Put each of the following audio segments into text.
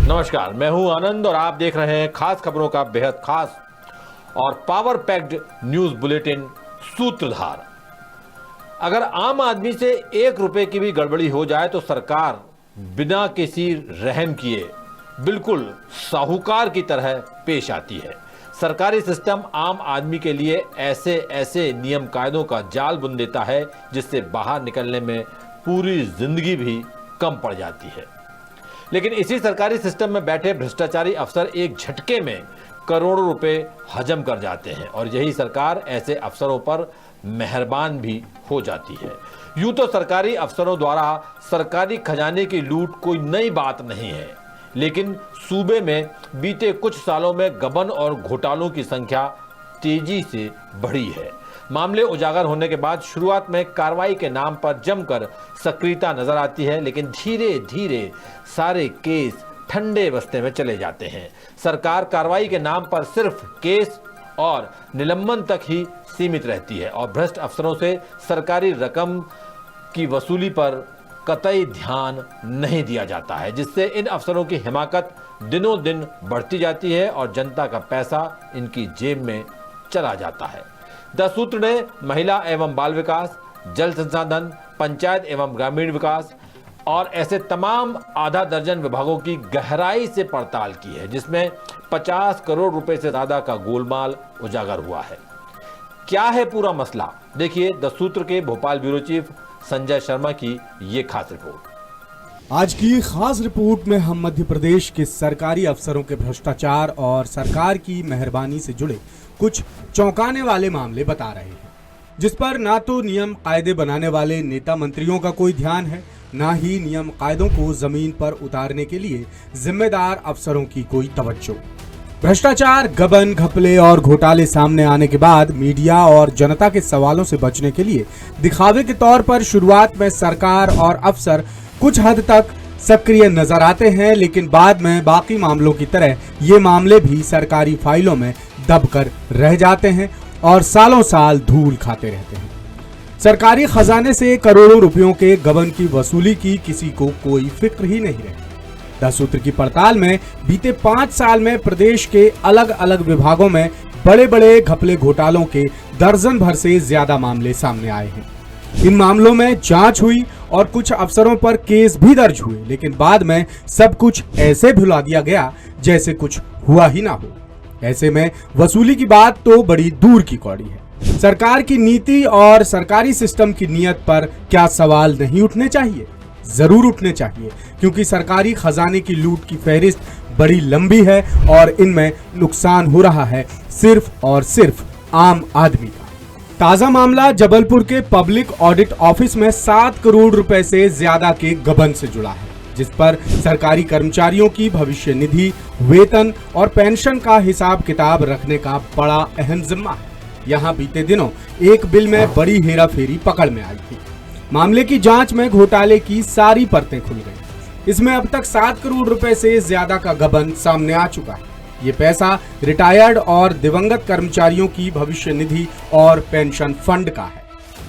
नमस्कार, मैं हूं आनंद और आप देख रहे हैं खास खबरों का बेहद खास और पावर पैक्ड न्यूज बुलेटिन सूत्रधार। अगर आम आदमी से 1 रुपए की भी गड़बड़ी हो जाए तो सरकार बिना किसी रहम किए बिल्कुल साहूकार की तरह पेश आती है। सरकारी सिस्टम आम आदमी के लिए ऐसे ऐसे नियम कायदों का जाल बुन देता है जिससे बाहर निकलने में पूरी जिंदगी भी कम पड़ जाती है। लेकिन इसी सरकारी सिस्टम में बैठे भ्रष्टाचारी अफसर एक झटके में करोड़ों रुपए हजम कर जाते हैं और यही सरकार ऐसे अफसरों पर मेहरबान भी हो जाती है। यूं तो सरकारी अफसरों द्वारा सरकारी खजाने की लूट कोई नई बात नहीं है, लेकिन सूबे में बीते कुछ सालों में गबन और घोटालों की संख्या तेजी से बढ़ी है। मामले उजागर होने के बाद शुरुआत में कार्रवाई के नाम पर जमकर सक्रियता नजर आती है, लेकिन धीरे धीरे सारे केस ठंडे बस्ते में चले जाते हैं। सरकार कार्रवाई के नाम पर सिर्फ केस और निलंबन तक ही सीमित रहती है और भ्रष्ट अफसरों से सरकारी रकम की वसूली पर कतई ध्यान नहीं दिया जाता है, जिससे इन अफसरों की हिमाकत दिनों दिन बढ़ती जाती है और जनता का पैसा इनकी जेब में चला जाता है। द सूत्र ने महिला एवं बाल विकास, जल संसाधन, पंचायत एवं ग्रामीण विकास और ऐसे तमाम आधा दर्जन विभागों की गहराई से पड़ताल की है, जिसमें 50 करोड़ रुपए से ज्यादा का गोलमाल उजागर हुआ है। क्या है पूरा मसला, देखिए द सूत्र के भोपाल ब्यूरो चीफ संजय शर्मा की ये खास रिपोर्ट। आज की खास रिपोर्ट में हम मध्य प्रदेश के सरकारी अफसरों के भ्रष्टाचार और सरकार की मेहरबानी से जुड़े कुछ चौंकाने वाले मामले बता रहे हैं, जिस पर ना तो नियम कायदे बनाने वाले नेता मंत्रियों का कोई ध्यान है, ना ही नियम कायदों को जमीन पर उतारने के लिए जिम्मेदार अफसरों की कोई तवज्जो। भ्रष्टाचार, गबन, घपले और घोटाले सामने आने के बाद मीडिया और जनता के सवालों से बचने के लिए दिखावे के तौर पर शुरुआत में सरकार और अफसर कुछ हद तक सक्रिय नजर आते हैं, लेकिन बाद में बाकी मामलों की तरह ये मामले भी सरकारी फाइलों में दबकर रह जाते हैं और सालों साल धूल खाते रहते हैं। सरकारी खजाने से करोड़ों रुपयों के गबन की वसूली की किसी को कोई फिक्र ही नहीं रहती। द सूत्र की पड़ताल में बीते 5 साल में प्रदेश के अलग अलग विभागों में बड़े बड़े घपले घोटालों के दर्जन भर से ज्यादा मामले सामने आए हैं। इन मामलों में जांच हुई और कुछ अफसरों पर केस भी दर्ज हुए, लेकिन बाद में सब कुछ ऐसे भुला दिया गया जैसे कुछ हुआ ही ना हो। ऐसे में वसूली की बात तो बड़ी दूर की कौड़ी है। सरकार की नीति और सरकारी सिस्टम की नीयत पर क्या सवाल नहीं उठने चाहिए? जरूर उठने चाहिए, क्योंकि सरकारी खजाने की लूट की फहरिस्त बड़ी लंबी है और इनमें नुकसान हो रहा है सिर्फ और सिर्फ आम आदमी का। ताजा मामला जबलपुर के पब्लिक ऑडिट ऑफिस में 7 करोड़ रुपए से ज्यादा के गबन से जुड़ा है, जिस पर सरकारी कर्मचारियों की भविष्य निधि, वेतन और पेंशन का हिसाब किताब रखने का बड़ा अहम जिम्मा है। यहाँ बीते दिनों एक बिल में बड़ी हेराफेरी पकड़ में आई थी। मामले की जांच में घोटाले की सारी परतें खुल गई। इसमें अब तक 7 करोड़ रुपए से ज्यादा का गबन सामने आ चुका है। ये पैसा रिटायर्ड और दिवंगत कर्मचारियों की भविष्य निधि और पेंशन फंड का है।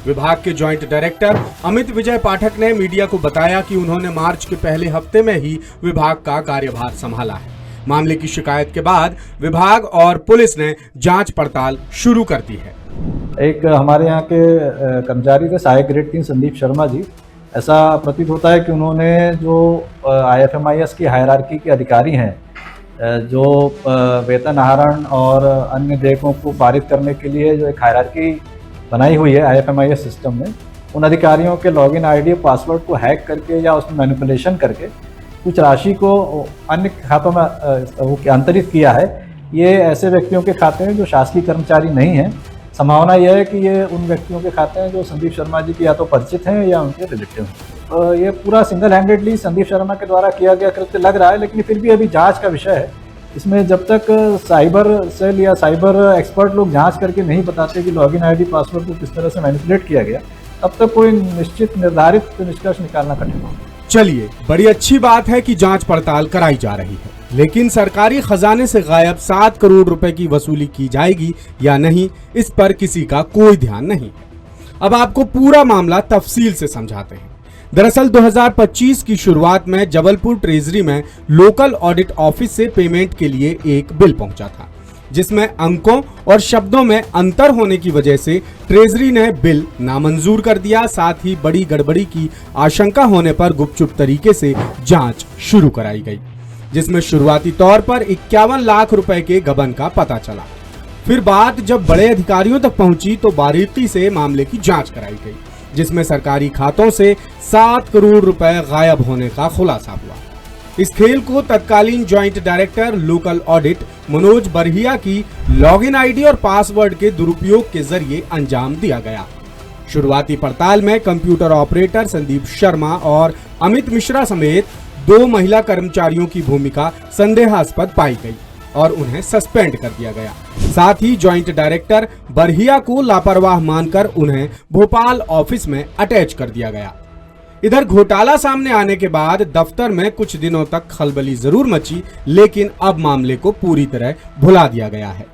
विभाग के जॉइंट डायरेक्टर अमित विजय पाठक ने मीडिया को बताया कि उन्होंने मार्च के पहले हफ्ते में ही विभाग का कार्यभार संभाला है। मामले की शिकायत के बाद विभाग और पुलिस ने जांच पड़ताल शुरू कर दी है। एक हमारे यहाँ के कर्मचारी थे सहायक ग्रेड 3 संदीप शर्मा जी। ऐसा प्रतीत होता है कि उन्होंने जो IFMIS की हायरार्की के अधिकारी हैं, जो वेतन आहरण और अन्य देयकों को पारित करने के लिए जो एक हायरार्की बनाई हुई है IFMIS सिस्टम में, उन अधिकारियों के लॉगिन आईडी पासवर्ड को हैक करके या उसमें मैनिपुलेशन करके कुछ राशि को अन्य खातों में अंतरित किया है। ये ऐसे व्यक्तियों के खाते हैं जो शासकीय कर्मचारी नहीं हैं। संभावना यह है कि ये उन व्यक्तियों के खाते हैं जो संदीप शर्मा जी के या तो परिचित हैं या उनके रिलेटिव हैं। ये पूरा सिंगल हैंडेडली संदीप शर्मा के द्वारा किया गया कृत्य लग रहा है, लेकिन फिर भी अभी जांच का विषय है। इसमें जब तक साइबर सेल या साइबर एक्सपर्ट लोग जांच करके नहीं बताते कि लॉगिन आईडी पासवर्ड को किस तरह से मैनिपुलेट किया गया, तब तक कोई निश्चित निर्धारित निष्कर्ष निकालना कठिन होगा। चलिए, बड़ी अच्छी बात है कि जांच पड़ताल कराई जा रही है, लेकिन सरकारी खजाने से गायब 7 करोड़ रुपए की वसूली की जाएगी या नहीं, इस पर किसी का कोई ध्यान नहीं। अब आपको पूरा मामला तफसील से समझाते हैं। दरअसल 2025 की शुरुआत में जबलपुर ट्रेजरी में लोकल ऑडिट ऑफिस से पेमेंट के लिए एक बिल पहुंचा था, जिसमें अंकों और शब्दों में अंतर होने की वजह से ट्रेजरी ने बिल नामंजूर कर दिया। साथ ही बड़ी गड़बड़ी की आशंका होने पर गुपचुप तरीके से जांच शुरू कराई गई, जिसमें शुरुआती तौर पर 51 लाख रुपए के गबन का पता चला। फिर बात जब बड़े अधिकारियों तक पहुंची तो बारीकी से मामले की जांच कराई गई, जिसमें सरकारी खातों से 7 करोड़ रुपए गायब होने का खुलासा हुआ। इस खेल को तत्कालीन joint director local audit Manoj Barhiya की लॉगिन आईडी और पासवर्ड के दुरुपयोग के जरिए अंजाम दिया गया। शुरुआती पड़ताल में कंप्यूटर ऑपरेटर संदीप शर्मा और अमित मिश्रा समेत 2 महिला कर्मचारियों की भूमिका संदेहास्पद पाई गई और उन्हें सस्पेंड कर दिया गया। साथ ही ज्वाइंट डायरेक्टर बरहिया को लापरवाह मानकर उन्हें भोपाल ऑफिस में अटैच कर दिया गया। इधर घोटाला सामने आने के बाद दफ्तर में कुछ दिनों तक खलबली जरूर मची, लेकिन अब मामले को पूरी तरह भुला दिया गया है।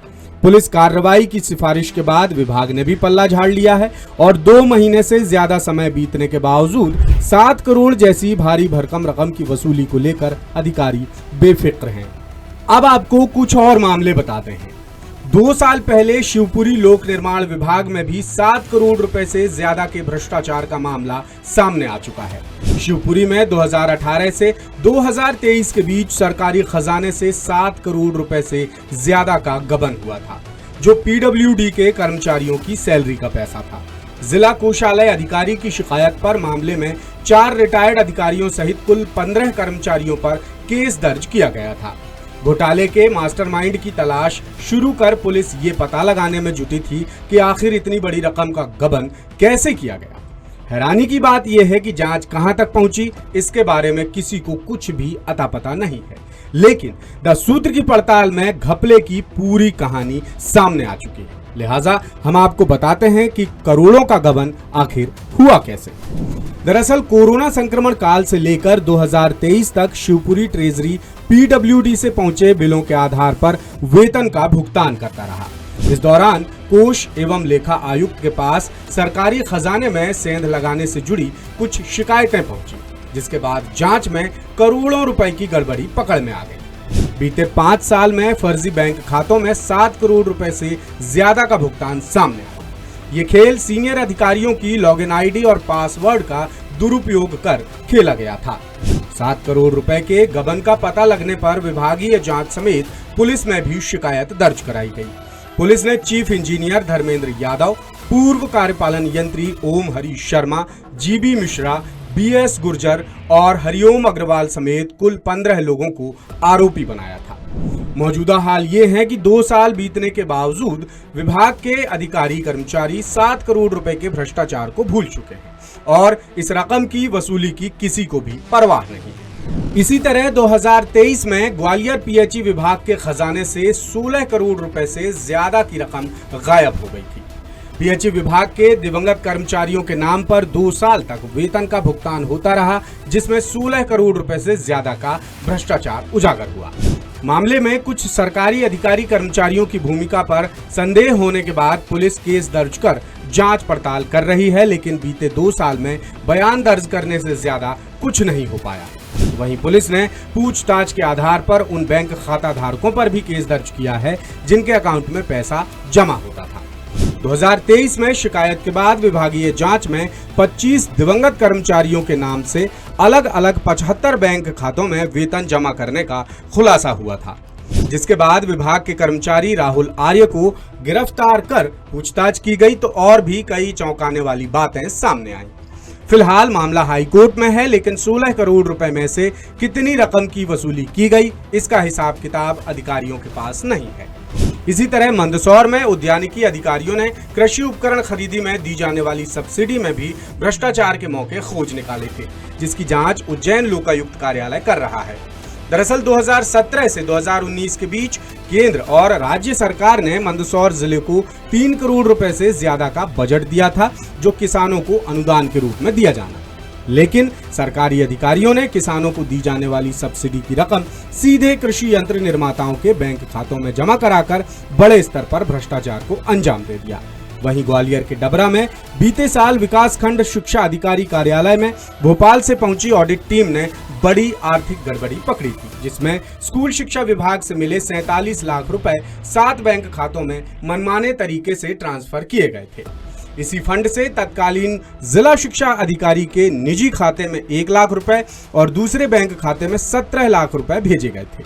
पुलिस कार्रवाई की सिफारिश के बाद विभाग ने भी पल्ला झाड़ लिया है और 2 महीने से ज्यादा समय बीतने के बावजूद 7 करोड़ जैसी भारी भरकम रकम की वसूली को लेकर अधिकारी बेफिक्र हैं। अब आपको कुछ और मामले बताते हैं। 2 साल पहले शिवपुरी लोक निर्माण विभाग में भी 7 करोड़ रुपए से ज्यादा के भ्रष्टाचार का मामला सामने आ चुका है। शिवपुरी में 2018 से 2023 के बीच सरकारी खजाने से 7 करोड़ रुपए से ज्यादा का गबन हुआ था, जो पीडब्ल्यूडी के कर्मचारियों की सैलरी का पैसा था। जिला कोषालय अधिकारी की शिकायत पर मामले में 4 रिटायर्ड अधिकारियों सहित कुल 15 कर्मचारियों पर केस दर्ज किया गया था। घोटाले के मास्टरमाइंड की तलाश शुरू कर पुलिस ये पता लगाने में जुटी थी कि आखिर इतनी बड़ी रकम का गबन कैसे किया गया। हैरानी की बात यह है कि जांच कहां तक पहुंची, इसके बारे में किसी को कुछ भी अता पता नहीं है। लेकिन द सूत्र की पड़ताल में घपले की पूरी कहानी सामने आ चुकी है। लिहाजा हम आपको बताते हैं कि करोड़ों का गबन आखिर हुआ कैसे। दरअसल कोरोना संक्रमण काल से लेकर 2023 तक शिवपुरी ट्रेजरी पीडब्ल्यूडी से पहुंचे बिलों के आधार पर वेतन का भुगतान करता रहा। इस दौरान कोष एवं लेखा आयुक्त के पास सरकारी खजाने में सेंध लगाने से जुड़ी कुछ शिकायतें पहुंची, जिसके बाद जांच में करोड़ों रुपए की गड़बड़ी पकड़ में आ गई। बीते 5 साल में फर्जी बैंक खातों में 7 करोड़ रुपए से ज्यादा का भुगतान सामने आया। ये खेल सीनियर अधिकारियों की लॉगिन आईडी और पासवर्ड का दुरुपयोग कर खेला गया था। 7 करोड़ रुपए के गबन का पता लगने पर विभागीय जांच समेत पुलिस में भी शिकायत दर्ज कराई गई। पुलिस ने चीफ इंजीनियर धर्मेंद्र यादव, पूर्व कार्यपालन यंत्री ओम हरी शर्मा, जीबी मिश्रा, बीएस गुर्जर और हरिओम अग्रवाल समेत कुल 15 लोगों को आरोपी बनाया था। मौजूदा हाल ये है कि 2 साल बीतने के बावजूद विभाग के अधिकारी कर्मचारी 7 करोड़ रुपए के भ्रष्टाचार को भूल चुके हैं और इस रकम की वसूली की किसी को भी परवाह नहीं है। इसी तरह 2023 में ग्वालियर पीएचई विभाग के खजाने से 16 करोड़ रुपए से ज्यादा की रकम गायब हो गई थी। पीएचई विभाग के दिवंगत कर्मचारियों के नाम पर 2 साल तक वेतन का भुगतान होता रहा, जिसमें 16 करोड़ रुपए से ज्यादा का भ्रष्टाचार उजागर हुआ। मामले में कुछ सरकारी अधिकारी कर्मचारियों की भूमिका पर संदेह होने के बाद पुलिस केस दर्ज कर जांच पड़ताल कर रही है, लेकिन बीते 2 साल में बयान दर्ज करने से ज्यादा कुछ नहीं हो पाया। वहीं पुलिस ने पूछताछ के आधार पर उन बैंक खाता धारकों पर भी केस दर्ज किया है जिनके अकाउंट में पैसा जमा होता था। 2023 में शिकायत के बाद विभागीय जांच में 25 दिवंगत कर्मचारियों के नाम से अलग अलग 75 बैंक खातों में वेतन जमा करने का खुलासा हुआ था, जिसके बाद विभाग के कर्मचारी राहुल आर्य को गिरफ्तार कर पूछताछ की गई तो और भी कई चौंकाने वाली बातें सामने आई। फिलहाल मामला हाई कोर्ट में है, लेकिन 16 करोड़ रुपए में से कितनी रकम की वसूली की गई, इसका हिसाब किताब अधिकारियों के पास नहीं है। इसी तरह मंदसौर में उद्यानिकी अधिकारियों ने कृषि उपकरण खरीदी में दी जाने वाली सब्सिडी में भी भ्रष्टाचार के मौके खोज निकाले थे, जिसकी जांच उज्जैन लोकायुक्त कार्यालय कर रहा है। दरअसल 2017 से 2019 के बीच केंद्र और राज्य सरकार ने मंदसौर जिले को 3 करोड़ रुपए से ज्यादा का बजट दिया था, जो किसानों को अनुदान के रूप में दिया जाना। लेकिन सरकारी अधिकारियों ने किसानों को दी जाने वाली सब्सिडी की रकम सीधे कृषि यंत्र निर्माताओं के बैंक खातों में जमा कराकर बड़े स्तर पर भ्रष्टाचार को अंजाम दे दिया। वहीं ग्वालियर के डबरा में बीते साल विकासखंड शिक्षा अधिकारी कार्यालय में भोपाल से पहुंची ऑडिट टीम ने बड़ी आर्थिक गड़बड़ी पकड़ी थी, जिसमें स्कूल शिक्षा विभाग से मिले 47 लाख रुपए 7 बैंक खातों में मनमाने तरीके से ट्रांसफर किए गए थे। इसी फंड से तत्कालीन जिला शिक्षा अधिकारी के निजी खाते में 1 लाख रुपए और दूसरे बैंक खाते में 17 लाख रुपए भेजे गए थे।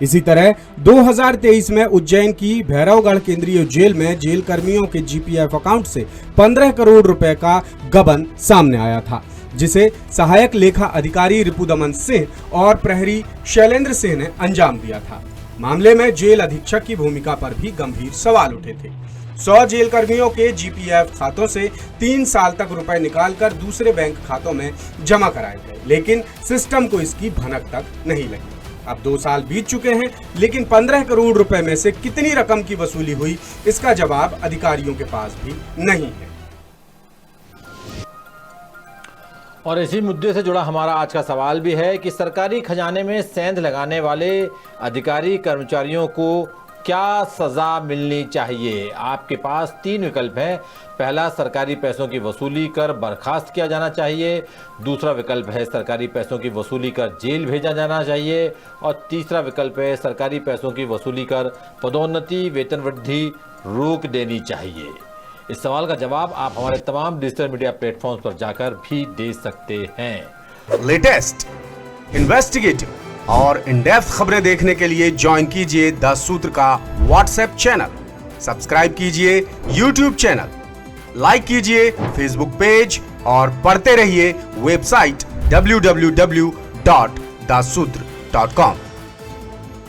इसी तरह 2023 में उज्जैन की भैरवगढ़ केंद्रीय जेल में जेल कर्मियों के जीपीएफ अकाउंट से 15 करोड़ रुपए का गबन सामने आया था, जिसे सहायक लेखा अधिकारी रिपुदमन सिंह और प्रहरी शैलेंद्र सिंह ने अंजाम दिया था। मामले में जेल अधीक्षक की भूमिका पर भी गंभीर सवाल उठे थे। 100 जेल कर्मियों के जीपीएफ खातों से 3 साल तक रुपए निकालकर दूसरे बैंक खातों में जमा कराए गए, लेकिन सिस्टम को इसकी भनक तक नहीं लगी। अब 2 साल बीत चुके हैं, लेकिन 15 करोड़ रुपए में से कितनी रकम की वसूली हुई, इसका जवाब अधिकारियों के पास भी नहीं है। और इसी मुद्दे से जुड़ा हमारा आज का सवाल भी है कि सरकारी खजाने में सेंध लगाने वाले अधिकारी कर्मचारियों को क्या सजा मिलनी चाहिए। आपके पास 3 विकल्प हैं। पहला, सरकारी पैसों की वसूली कर बर्खास्त किया जाना चाहिए। दूसरा विकल्प है सरकारी पैसों की वसूली कर जेल भेजा जाना चाहिए। और तीसरा विकल्प है सरकारी पैसों की वसूली कर पदोन्नति वेतन वृद्धि रोक देनी चाहिए। इस सवाल का जवाब आप हमारे तमाम डिजिटल मीडिया प्लेटफॉर्म्स पर जाकर भी दे सकते हैं। लेटेस्ट, इन्वेस्टिगेटिव और इन डेप्थ खबरें देखने के लिए ज्वाइन कीजिए द सूत्र का व्हाट्सएप चैनल, सब्सक्राइब कीजिए यूट्यूब चैनल, लाइक कीजिए फेसबुक पेज और पढ़ते रहिए वेबसाइट www.daसूत्र.com।